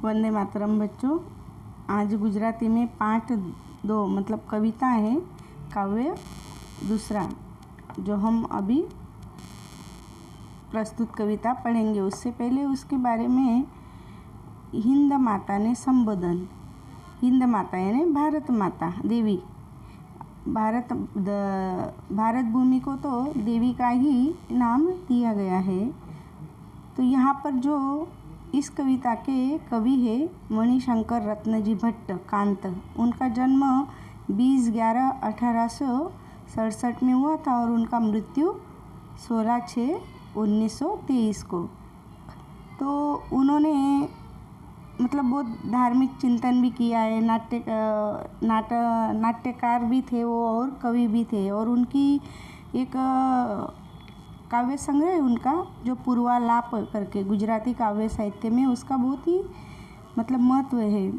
वंदे मातरम बच्चों। आज गुजराती में पाठ 2 मतलब कविता है, काव्य दूसरा, जो हम अभी प्रस्तुत कविता पढ़ेंगे। उससे पहले उसके बारे में हिंद माता ने संबोधन। हिंद माता यानी भारत माता देवी। भारत भूमि को तो देवी का ही नाम दिया गया है। तो यहाँ पर जो इस कविता के कवि है मणिशंकर रत्नजी भट्ट कांत। उनका जन्म 20/11/1867 में हुआ था और उनका मृत्यु 16/6/1923 को। तो उन्होंने मतलब बहुत धार्मिक चिंतन भी किया है, नाट्यकार भी थे वो और कवि भी थे। और उनकी एक काव्य संग्रह है उनका, जो पूर्वालाप करके गुजराती काव्य साहित्य में उसका बहुत ही मतलब महत्व है।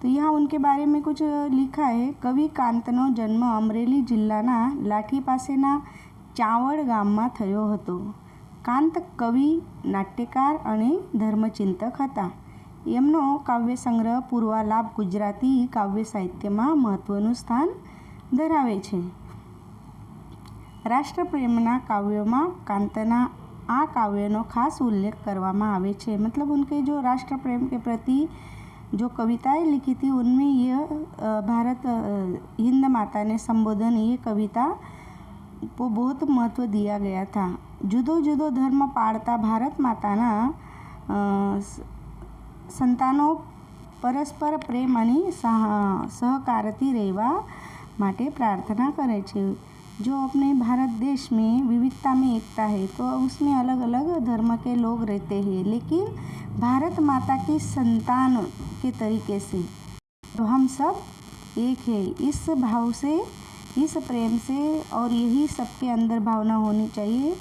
तो यहाँ उनके बारे में कुछ लिखा है। कवि कांतनो जन्म अमरेली जिल्लाના લાઠી પાસેના ચાવડ ગામમાં થયો હતો. કાંત કવિ, નાટ્યકાર અને ધર્મચિંતક હતા. એમનો કાવ્ય સંગ્રહ પૂર્વાલાપ ગુજરાતી કાવ્ય સાહિત્યમાં મહત્વનું સ્થાન ધરાવે છે. राष्ट्रप्रेमना काव्यों कांतना आ काव्यनो खास उल्लेख करवामां आवे छे। मतलब उनके जो राष्ट्र प्रेम के प्रति जो कविताएं लिखी थी उनमें यह भारत हिंद माता ने संबोधन, ये कविता को बहुत महत्व दिया गया था। जुदो जुदो धर्म पाळता भारत माताना संतानों परस्पर प्रेम अने सहकारती रहेवा माटे प्रार्थना करे छे। जो अपने भारत देश में विविधता में एकता है, तो उसमें अलग अलग धर्म के लोग रहते हैं, लेकिन भारत माता की संतान के तरीके से तो हम सब एक है। इस भाव से, इस प्रेम से, और यही सबके अंदर भावना होनी चाहिए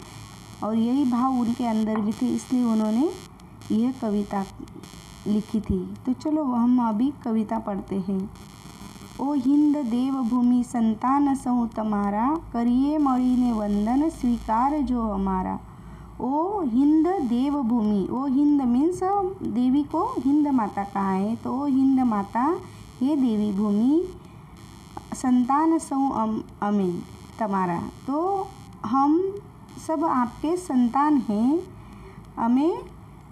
और यही भाव उनके अंदर भी थे, इसलिए उन्होंने यह कविता लिखी थी। तो चलो हम अभी कविता पढ़ते हैं। ओ हिंद देवभूमि संतान सहु तमारा, करिए मळीने वंदन स्वीकार जो हमारा। ओ हिंद देवभूमि, ओ हिंद मीन्स देवी को हिंद माता कहा है। तो ओ हिंद माता ये देवी भूमि, संतान सहु अमे तमारा, तो हम सब आपके संतान हैं, अमे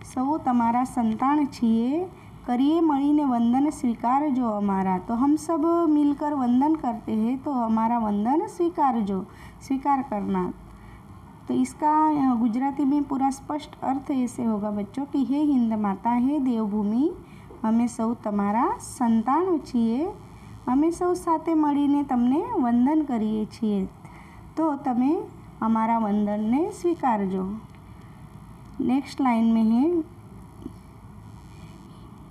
सौ तमारा संतान छिए। करिए मळीने वंदन स्वीकार जो हमारा, तो हम सब मिलकर वंदन करते हैं, तो हमारा वंदन स्वीकार जो, स्वीकार करना। तो इसका गुजराती में पूरा स्पष्ट अर्थ ऐसे होगा बच्चों कि हे हिंद माता, हे देवभूमि, અમે સૌ તમારા સંતાન છીએ, અમે સૌ સાથે મળીને તમને વંદન કરીએ છીએ, તો તમે અમારા વંદનને સ્વીકારજો। नेक्स्ट लाइन में है,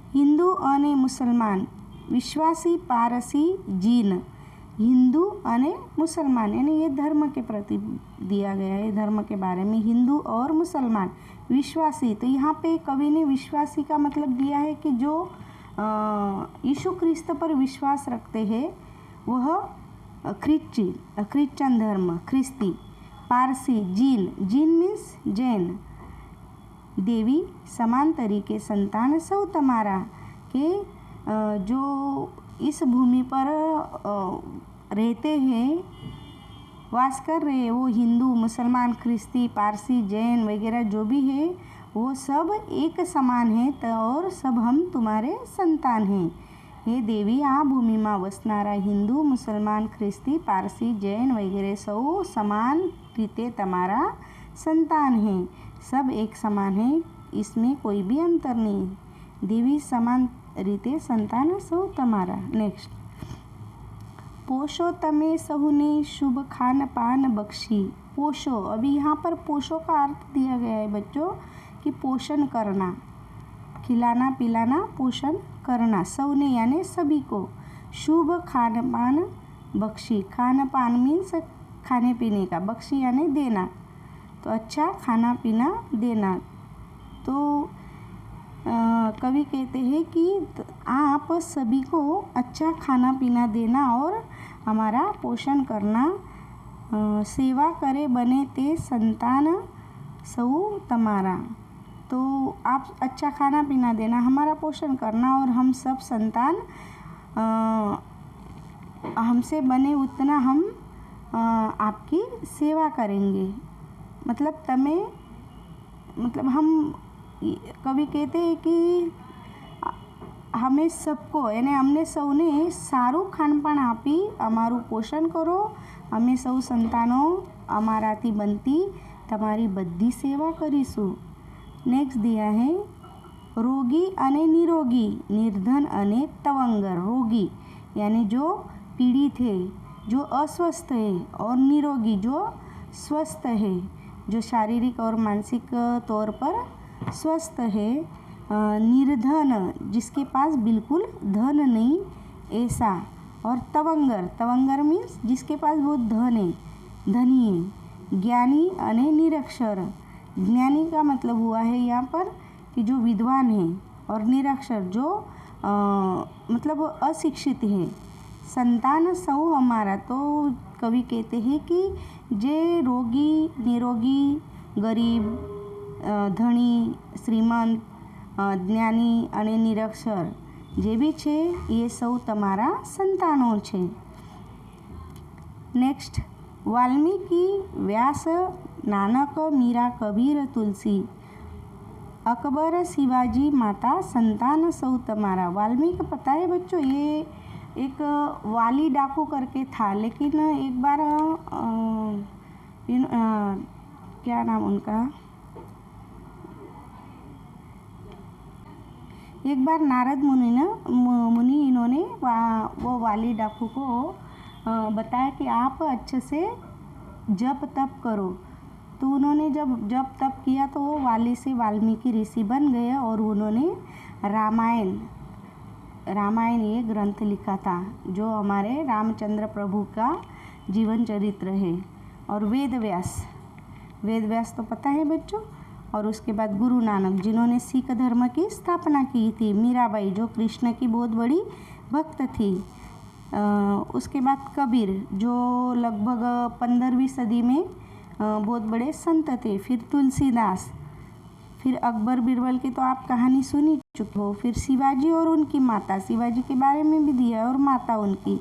हिंदू अने मुसलमान, विश्वासी पारसी जीन। हिंदू अने मुसलमान यानी ये धर्म के प्रति दिया गया है, धर्म के बारे में। हिंदू और मुसलमान, विश्वासी, तो यहाँ पे कवि ने विश्वासी का मतलब दिया है कि जो यीशु क्रिस्त पर विश्वास रखते हैं वह क्रिश्चियन धर्म, ख्रिस्ती। पारसी, जीन, जीन मीन्स जैन। देवी समान तरीके संतान सौ तमारा, के जो इस भूमि पर रहते हैं, वास कर रहे हैं, वो हिंदू, मुसलमान, ख्रिस्ती, पारसी, जैन वगैरह जो भी है, वो सब एक समान है, तो और सब हम तुम्हारे संतान हैं। हे देवी, आ भूमि में वसनारा हिंदू, मुसलमान, ख्रिस्ती, पारसी, जैन वगैरह सौ समान रीते तमारा संतान हैं। सब एक समान है, इसमें कोई भी अंतर नहीं। देवी समान रीते संतान सौ तमारा। नेक्स्ट, पोषो तमे सहुने शुभ खान पान बख्शी। पोषो, अभी यहाँ पर पोषो का अर्थ दिया गया है बच्चों कि पोषण करना, खिलाना पिलाना, पोषण करना, सौने यानी सभी को। शुभ खान पान बख्शी, खान पान मीन्स खाने पीने का, बख्शी यानी देना, तो अच्छा खाना पीना देना। तो कवि कहते हैं कि आप सभी को अच्छा खाना पीना देना और हमारा पोषण करना, सेवा करे बने ते संतान सौ तमारा। तो आप अच्छा खाना पीना देना, हमारा पोषण करना और हम सब संतान हमसे बने उतना हम आपकी सेवा करेंगे। मतलब हम कभी कहते हैं कि हमें सबको यानी अमने સૌને સારું ખાનપાન આપી અમારું પોષણ કરો, અમે સૌ સંતાનો અમારાથી બનતી તમારી બધી સેવા કરીશું। નેક્સ્ટ દિયા है रोगी અને निरोगी, निर्धन અને तवंगर। रोगी यानी जो पीड़ित है, जो अस्वस्थ है, और निरोगी जो स्वस्थ है, जो शारीरिक और मानसिक तौर पर स्वस्थ है। निर्धन जिसके पास बिल्कुल धन नहीं ऐसा, और तवंगर मीन्स जिसके पास बहुत धन है, धनी है। ज्ञानी अने निरक्षर, ज्ञानी का मतलब हुआ है यहाँ पर कि जो विद्वान है, और निरक्षर जो मतलब अशिक्षित है। संतान सौ हमारा, तो कवि कहते हैं कि जे रोगी, निरोगी, गरीब, धनी, श्रीमंत, જ્ઞાની અને નિરક્ષર જે બી છે એ સૌ તમારા સંતાનો છે। નેક્સ્ટ वाल्मीकि, व्यास, नानक, मीरा, कबीर, तुलसी, अकबर, शिवाजी, माता, संतान सौ तमारा। वाल्मीकि पता है बच्चों, ये एक वाली डाकू करके था, लेकिन एक बार क्या नाम उनका, एक बार नारद मुनि इन्होंने वो वाली डाकू को बताया कि आप अच्छे से जप तप करो। तो उन्होंने जब जप तप किया तो वो वाली से वाल्मीकि ऋषि बन गए, और उन्होंने रामायण ये ग्रंथ लिखा था, जो हमारे रामचंद्र प्रभु का जीवन चरित्र है। और वेदव्यास तो पता है बच्चों। और उसके बाद गुरु नानक, जिन्होंने सिख धर्म की स्थापना की थी। मीराबाई, जो कृष्ण की बहुत बड़ी भक्त थी। उसके बाद कबीर, जो लगभग 15वीं सदी में बहुत बड़े संत थे। फिर तुलसीदास, फिर अकबर बीरबल की तो आप कहानी सुन ही चुके हो। फिर शिवाजी और उनकी माता, शिवाजी के बारे में भी दिया, और माता उनकी।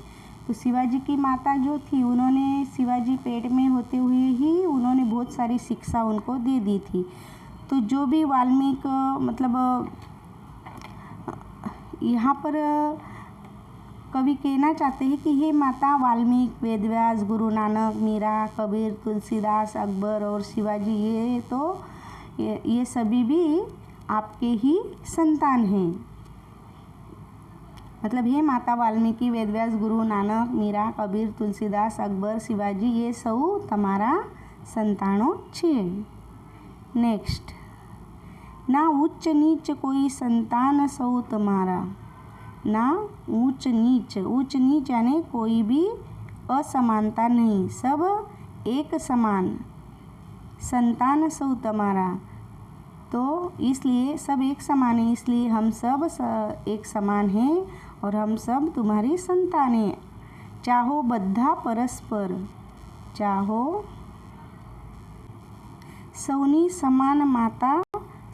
तो शिवाजी की माता जो थी, उन्होंने शिवाजी पेट में होते हुए ही उन्होंने बहुत सारी शिक्षा उनको दे दी थी। तो जो भी वाल्मीकि मतलब यहाँ पर कवि कहना चाहते हैं कि हे माता वाल्मीकि, वेदव्यास, गुरु नानक, मीरा, कबीर, तुलसीदास, अकबर और शिवाजी, ये सभी भी आपके ही संतान हैं। मतलब हे माता वाल्मीकि, वेदव्यास, गुरु नानक, मीरा, कबीर, तुलसीदास, अकबर, शिवाजी, ये सौ તમારા સંતાનો છે। नेक्स्ट ना उच्च नीच कोई संतान सौ तुम्हारा। ना ऊंच नीच यानी कोई भी असमानता नहीं, सब एक समान। संतान सौ तुम्हारा, तो इसलिए सब एक समान है, इसलिए हम सब एक समान हैं, और हम सब तुम्हारी संतान हैं। चाहो बद्धा परस्पर, चाहो सौनी समान माता,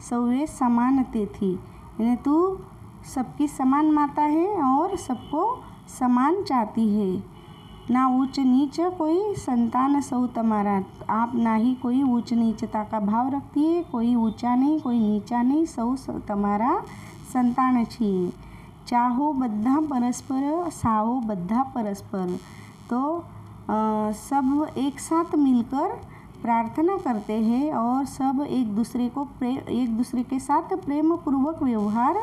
सौवे समान तेथी। यानी तू सबकी समान माता है और सबको समान चाहती है। ना ऊंच नीच कोई संतान सौ तुम्हारा, आप ना ही कोई ऊंच नीचता का भाव रखती है, कोई ऊंचा नहीं, कोई नीचा नहीं, सौ तुम्हारा संतान छिए। चाहो बद्धा परस्पर, साहो बद्धा परस्पर, तो सब एक साथ मिलकर प्रार्थना करते हैं, और सब एक दूसरे के साथ प्रेम पूर्वक व्यवहार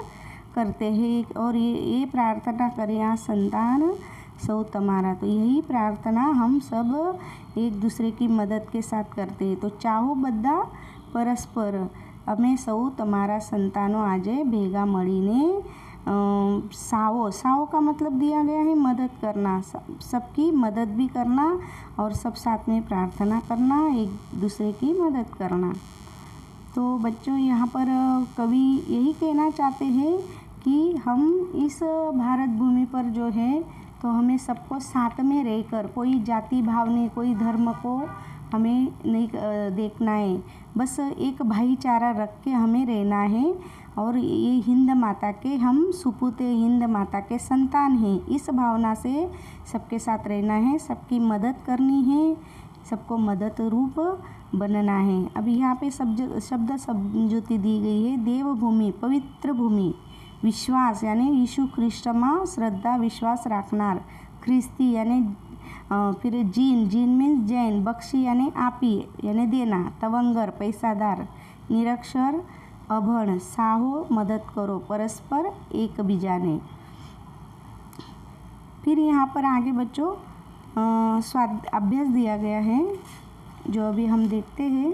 करते हैं। और ये प्रार्थना करें यहाँ संतान सौ तुम्हारा। तो यही प्रार्थना हम सब एक दूसरे की मदद के साथ करते हैं। तो चाहो बद्धा परस्पर, અમે સૌ તમારા संतानों આજે ભેગા મળીને सावो का मतलब दिया गया है मदद करना, सबकी मदद भी करना, और सब साथ में प्रार्थना करना, एक दूसरे की मदद करना। तो बच्चों यहाँ पर कवि यही कहना चाहते हैं कि हम इस भारत भूमि पर जो है, तो हमें सबको साथ में रहकर, कोई जाति भाव नहीं, कोई धर्म को हमें नहीं देखना है, बस एक भाईचारा रख के हमें रहना है। और ये हिंद माता के हम सुपूत हिंद माता के संतान हैं, इस भावना से सबके साथ रहना है, सबकी मदद करनी है, सबको मदद रूप बनना है। अब यहाँ पे शब्द समझौती दी गई है। देवभूमि पवित्र भूमि, विश्वास यानी यीशु ख्रिस्टમાં श्रद्धा विश्वास રાખનાર, ख्रिस्ती यानी फिर जीन मीन्स जैन, बक्षी यानी आपी यानी देना, तवंगर पैसादार, निरक्षर अभण, साहो मदद करो, परस्पर एक बीजाने। फिर यहाँ पर आगे बच्चों अभ्यास दिया गया है जो अभी हम देखते हैं।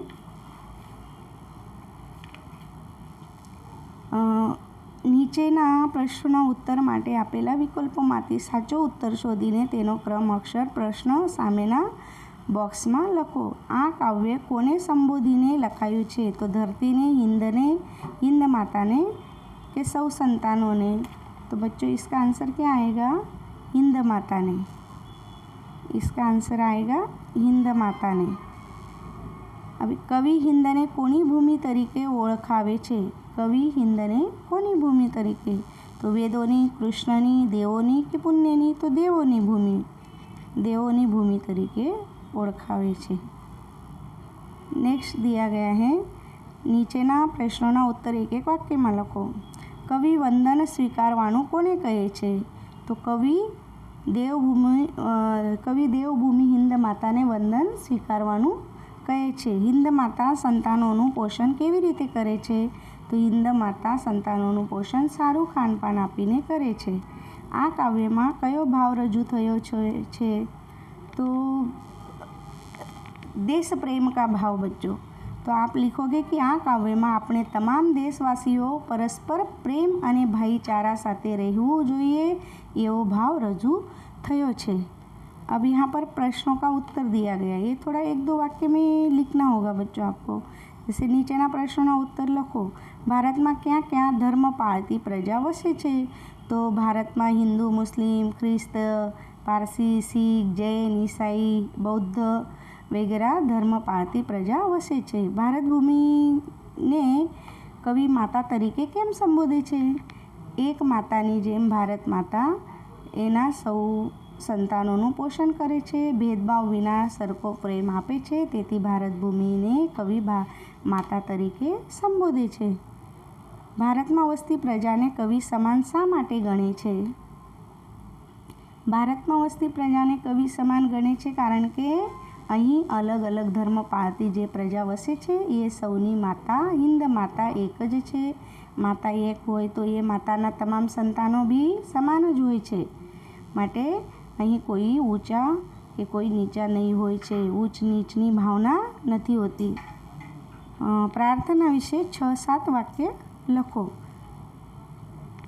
નીચેના પ્રશ્નોના ઉત્તર માટે આપેલા વિકલ્પોમાંથી સાચો ઉત્તર શોધીને તેનો ક્રમ અક્ષર પ્રશ્ન સામેના બોક્સમાં લખો। આ કાવ્ય કોને સંબોધીને લખાયું છે? તો ધરતીને, હિંદને, हिंद माता ने के सौ संतानों ने। तो बच्चों इसका आंसर क्या आएगा? हिंद माता ने। इसका आंसर आएगा हिंद माता ने। अभी कवि हिंदने कोनी भूमि तरीके ओळखावे छे? कवि हिंदने कोनी भूमि तरीके? तो वेदोनी, कृष्णनी, देवोनी कि पुण्यनी? तो देवोनी भूमि तरीके ओळखावे छे। नेक्स्ट दिया गया है, નીચેના પ્રશ્નોના ઉત્તર એક એક વાક્યમાં લખો। કવિ વંદન સ્વીકારવાનું કોને કહે છે? તો કવિ દેવભૂમિ હિંદ માતાને વંદન સ્વીકારવાનું કહે છે। હિંદ માતા સંતાનોનું પોષણ કેવી રીતે કરે છે? તો હિંદ માતા સંતાનોનું પોષણ સારું ખાનપાન આપીને કરે છે। આ કાવ્યમાં કયો ભાવ રજૂ થયો છે? તો देश प्रेम का भाव बच्चों। तो आप लिखोगे कि आ काव्य में આપણે તમામ દેશવાસીઓ પરસ્પર પ્રેમ અને ભાઈચારા સાથે રહેવું જોઈએ એવો ભાવ રજૂ થયો છે। अब यहाँ पर प्रश्नों का उत्तर दिया गया है। ये थोड़ा एक दो वाक्य में लिखना होगा बच्चों आपको। जैसे नीचेना प्रश्नों उत्तर लखो। भारत में क्या क्या धर्म पाळती प्रजा वसे छे? तो भारत में हिंदू, मुस्लिम, ख्रिस्त, पारसी, सिख, जैन, ईसाई, बौद्ध वगैरह धर्म पाळती प्रजा वसे छे। भारत भूमि ने कवि माता तरीके केम संबोधे छे? एक मातानी जेम भारत माता एना सौ संतानों पोषण करे छे, भेदभाव विना सरको प्रेम आपे छे, तेथी भारत भूमि ने कवि माता तरीके संबोधे छे। भारत में वसती प्रजा ने कवि समान शा माटे गणे छे? भारत में वसती प्रजा ने कवि समान गणे छे कारण के અહીં અલગ અલગ ધર્મ પાળતી જે પ્રજા વસે છે એ સૌની માતા હિન્દ માતા એક જ છે। માતા એક હોય તો એ માતાના તમામ સંતાનો બી સમાન જ હોય છે, માટે અહીં કોઈ ઊંચા કે કોઈ નીચા નહીં હોય છે, ઊંચ નીચની ભાવના નથી હોતી। प्रार्थना विषय 6-7 वाक्य लखो।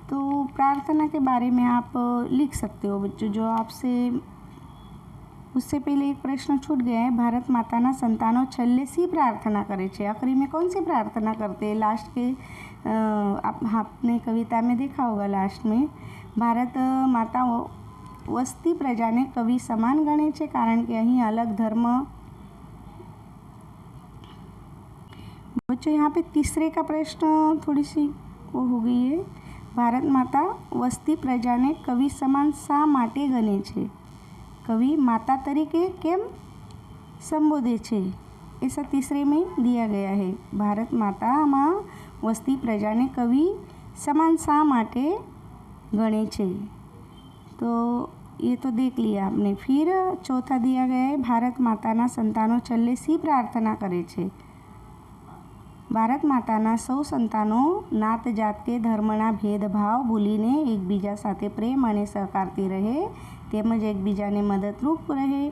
तो प्रार्थना के बारे में आप लिख सकते हो बच्चों। जो आपसे उससे पहले एक प्रश्न छूट गया है। भारत माताना संतानों छेल्ले सी प्रार्थना करे छे, आखिरी में कौन सी प्रार्थना करते हैं? लास्ट के आपने कविता में देखा होगा लास्ट में भारत माता वसती प्रजा ने कवि समान गणे छे कारण के अहीं अलग धर्म। बच्चों यहाँ पे तीसरे का प्रश्न थोड़ी सी वो हो गई है। भारत माता वसती प्रजा ने कवि समान शा माटे गणे छे? कवि माता तरीके केम संबोधे छे? ऐसा तीसरे में दिया गया है। भारत माता में वसती प्रजा ने कवि समान शा माटे गणे छे? तो ये तो देख लिया आपने। फिर चौथा दिया गया है, भारत माताना संतानों छेल्ले सी प्रार्थना करे छे। भारत माताना सौ संतानों नात जात के धर्मना भेदभाव भूलीने एकबीजा साथे प्रेम अने सहकारती रहे તેમજ એકબીજાને મદદરૂપ રહે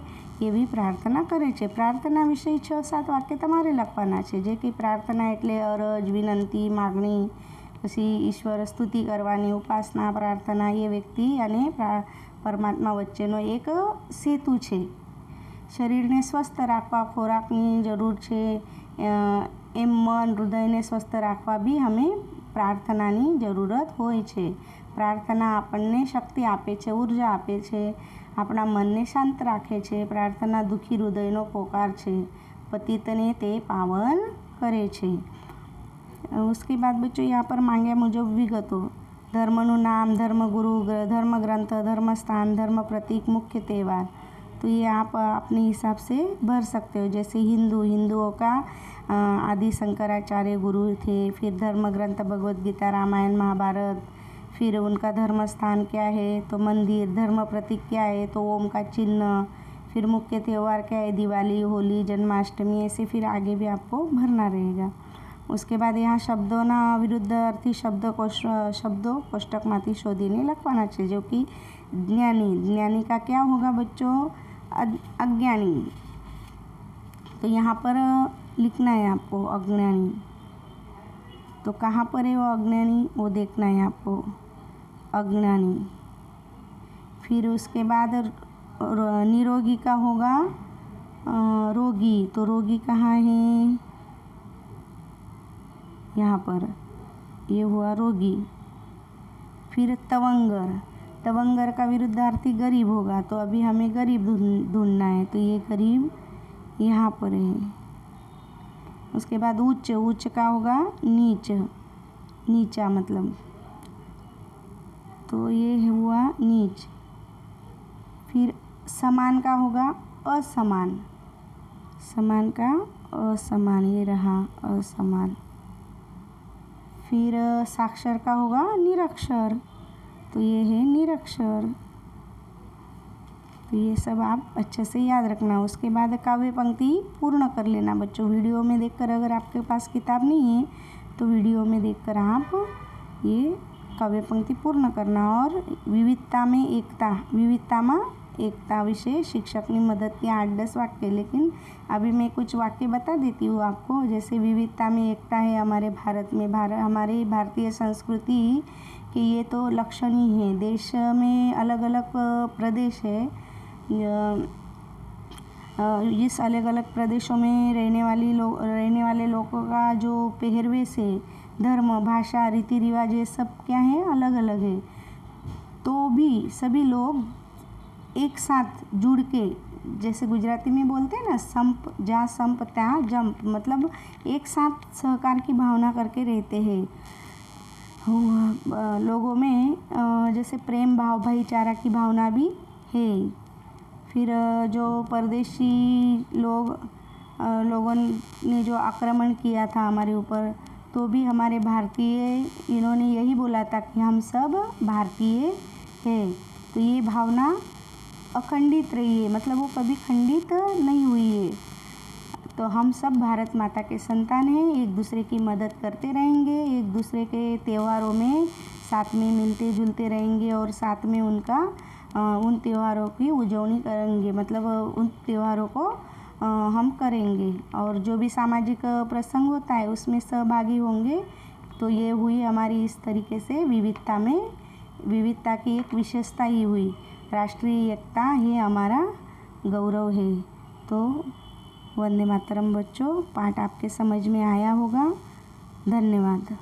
એવી પ્રાર્થના કરે છે। પ્રાર્થના વિશે 6-7 વાક્ય તમારે લખવાના છે, જે કે પ્રાર્થના એટલે અરજ, વિનંતી, માગણી, પછી ઈશ્વર સ્તુતિ કરવાની, ઉપાસના, પ્રાર્થના એ વ્યક્તિ અને પરમાત્મા વચ્ચેનો એક સેતુ છે। શરીરને સ્વસ્થ રાખવા ખોરાકની જરૂર છે, એમ મન હૃદયને સ્વસ્થ રાખવા બી અમે પ્રાર્થનાની જરૂરત હોય છે। प्रार्थना આપણને શક્તિ આપે છે, ઉર્જા આપે છે, આપણા મનને શાંત રાખે છે। પ્રાર્થના દુઃખી હૃદયનો પોકાર છે। પતિતને તે પાવન કરે છે। उसके बाद बच्चों यहाँ पर मांग्या मुजब विगतो। धर्मનું नाम, धर्मगुरु, धर्मग्रंथ, धर्मस्थान, धर्म प्रतीक, मुख्य त्यौहार। तो ये आप अपने हिसाब से भर सकते हो। जैसे हिंदुओं का आदि शंकराचार्य गुरु थे। फिर धर्म ग्रंथ भगवद गीता, रामायण, महाभारत। फिर उनका धर्म स्थान क्या है, तो मंदिर। धर्म प्रतीक क्या है, तो ओम का चिन्ह। फिर मुख्य त्यौहार क्या है, दिवाली, होली, जन्माष्टमी। ऐसे फिर आगे भी आपको भरना रहेगा। उसके बाद यहाँ शब्दोना विरुद्धार्थी शब्दों कोष्टकમાંથી શોધીને લખવાના છે। जो कि ज्ञानी का क्या होगा बच्चों, अज्ञानी। तो यहाँ पर लिखना है आपको अज्ञानी। तो कहाँ पर है वो अज्ञानी, वो देखना है आपको, अज्ञानी। फिर उसके बाद निरोगी का होगा रोगी। तो रोगी कहाँ है, यहाँ पर, ये हुआ रोगी। फिर तवंगर का विरुद्धार्थी गरीब होगा। तो अभी हमें गरीब ढूंढना है। तो ये गरीब यहाँ पर है। उसके बाद उच्च का होगा नीचा मतलब। तो ये हुआ नीच। फिर समान का होगा असमान। समान का असमान, ये रहा असमान। फिर साक्षर का होगा निरक्षर। तो ये है निरक्षर। तो ये सब आप अच्छे से याद रखना। उसके बाद काव्य पंक्ति पूर्ण कर लेना बच्चों। वीडियो में देखकर, अगर आपके पास किताब नहीं है तो वीडियो में देखकर आप ये काव्य पंक्ति पूर्ण करना। और विविधता में एकता विषय शिक्षकની મદદથી 8-10 वाक्य। लेकिन अभी मैं कुछ वाक्य बता देती हूँ आपको। जैसे विविधता में एकता है हमारे भारत में, हमारे भारतीय संस्कृति कि ये तो लक्षण ही है। देश में अलग अलग प्रदेश है। इस अलग अलग प्रदेशों में रहने वाले लोगों का जो पहरवेश है, धर्म, भाषा, रीति रिवाज, ये सब क्या है, अलग अलग है। तो भी सभी लोग एक साथ जुड़ के, जैसे गुजराती में बोलते हैं ना, संप जहाँ संप त्या जंप, मतलब एक साथ सहकार की भावना करके रहते हैं। लोगों में जैसे प्रेम भाव, भाईचारा की भावना भी है। फिर जो परदेशी लोगों ने जो आक्रमण किया था हमारे ऊपर, तो भी हमारे भारतीय इन्होंने यही बोला था कि हम सब भारतीय हैं। तो ये भावना अखंडित रही है, मतलब वो कभी खंडित नहीं हुई है। तो हम सब भारत माता के संतान हैं। एक दूसरे की मदद करते रहेंगे, एक दूसरे के त्योहारों में साथ में मिलते जुलते रहेंगे और साथ में उन त्योहारों की उजवनी करेंगे, मतलब उन त्योहारों को हम करेंगे। और जो भी सामाजिक प्रसंग होता है उसमें सहभागी होंगे। तो ये हुई हमारी इस तरीके से विविधता की एक विशेषता ही हुई। राष्ट्रीय एकता ही हमारा गौरव है। तो वंदे मातरम बच्चों, पाठ आपके समझ में आया होगा। धन्यवाद।